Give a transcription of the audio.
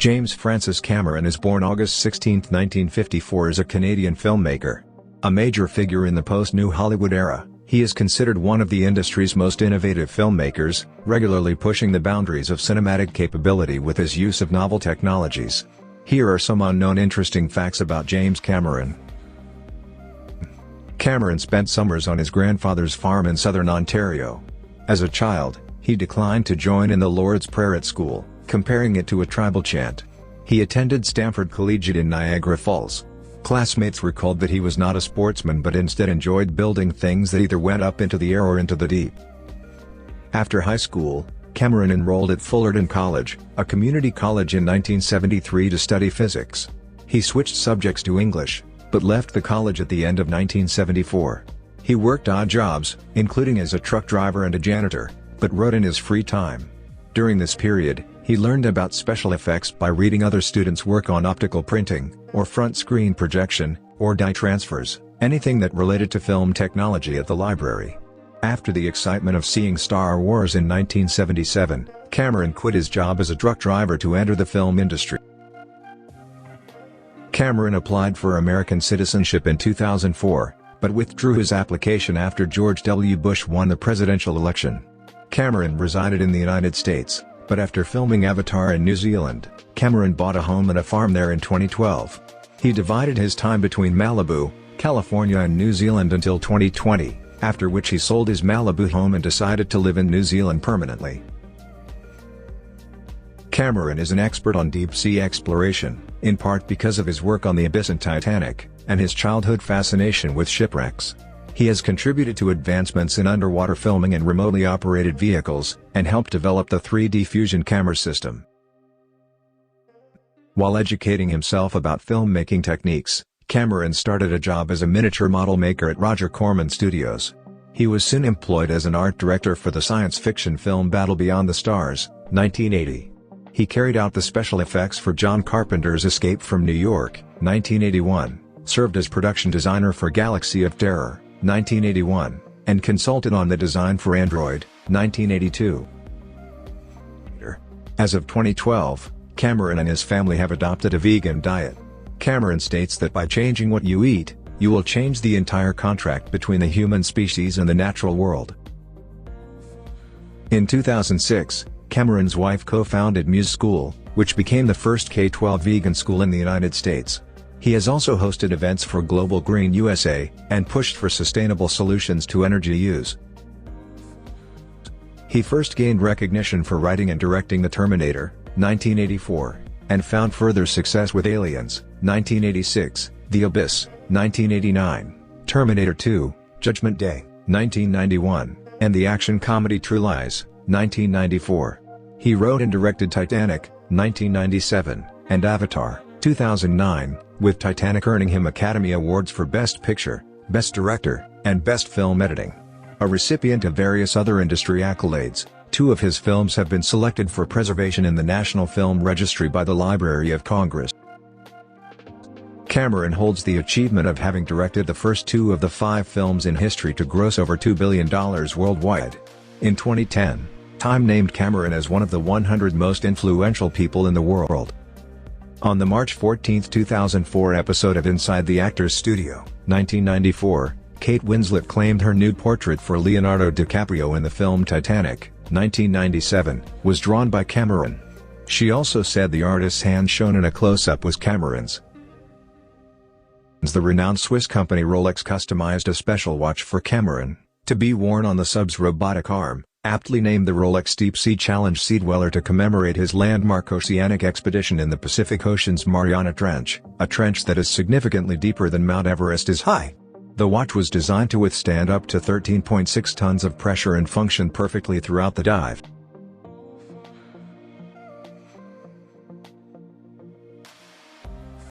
James Francis Cameron is born August 16, 1954 is a Canadian filmmaker. A major figure in the post-New Hollywood era, he is considered one of the industry's most innovative filmmakers, regularly pushing the boundaries of cinematic capability with his use of novel technologies. Here are some unknown interesting facts about James Cameron. Cameron spent summers on his grandfather's farm in southern Ontario. As a child, he declined to join in the Lord's Prayer at school, comparing it to a tribal chant. He attended Stamford Collegiate in Niagara Falls. Classmates recalled that he was not a sportsman but instead enjoyed building things that either went up into the air or into the deep. After high school, Cameron enrolled at Fullerton College, a community college in 1973 to study physics. He switched subjects to English, but left the college at the end of 1974. He worked odd jobs, including as a truck driver and a janitor, but wrote in his free time. During this period, he learned about special effects by reading other students' work on optical printing, or front screen projection, or dye transfers, anything that related to film technology at the library. After the excitement of seeing Star Wars in 1977, Cameron quit his job as a truck driver to enter the film industry. Cameron applied for American citizenship in 2004, but withdrew his application after George W. Bush won the presidential election. Cameron resided in the United States, but after filming Avatar in New Zealand, Cameron bought a home and a farm there in 2012. He divided his time between Malibu, California and New Zealand until 2020, after which he sold his Malibu home and decided to live in New Zealand permanently. Cameron is an expert on deep-sea exploration, in part because of his work on the Abyss and Titanic, and his childhood fascination with shipwrecks. He has contributed to advancements in underwater filming and remotely operated vehicles, and helped develop the 3D fusion camera system. While educating himself about filmmaking techniques, Cameron started a job as a miniature model maker at Roger Corman Studios. He was soon employed as an art director for the science fiction film Battle Beyond the Stars, 1980. He carried out the special effects for John Carpenter's Escape from New York, 1981, served as production designer for Galaxy of Terror, 1981, and consulted on the design for Android, 1982. As of 2012, Cameron and his family have adopted a vegan diet. Cameron states that by changing what you eat, you will change the entire contract between the human species and the natural world. In 2006, Cameron's wife co-founded Muse School, which became the first K-12 vegan school in the United States. He has also hosted events for Global Green USA, and pushed for sustainable solutions to energy use. He first gained recognition for writing and directing The Terminator, 1984, and found further success with Aliens, 1986, The Abyss, 1989, Terminator 2, Judgment Day, 1991, and the action comedy True Lies, 1994. He wrote and directed Titanic, 1997, and Avatar, 2009, with Titanic earning him Academy Awards for Best Picture, Best Director, and Best Film Editing. A recipient of various other industry accolades, 2 of his films have been selected for preservation in the National Film Registry by the Library of Congress. Cameron holds the achievement of having directed the first 2 of the 5 films in history to gross over $2 billion worldwide. In 2010, Time named Cameron as one of the 100 most influential people in the world. On the March 14, 2004 episode of Inside the Actors Studio, 1994, Kate Winslet claimed her nude portrait for Leonardo DiCaprio in the film Titanic, 1997, was drawn by Cameron. She also said the artist's hand shown in a close-up was Cameron's. The renowned Swiss company Rolex customized a special watch for Cameron, to be worn on the sub's robotic arm, aptly named the Rolex Deep Sea Challenge Sea Dweller to commemorate his landmark oceanic expedition in the Pacific Ocean's Mariana Trench, a trench that is significantly deeper than Mount Everest is high. The watch was designed to withstand up to 13.6 tons of pressure and function perfectly throughout the dive.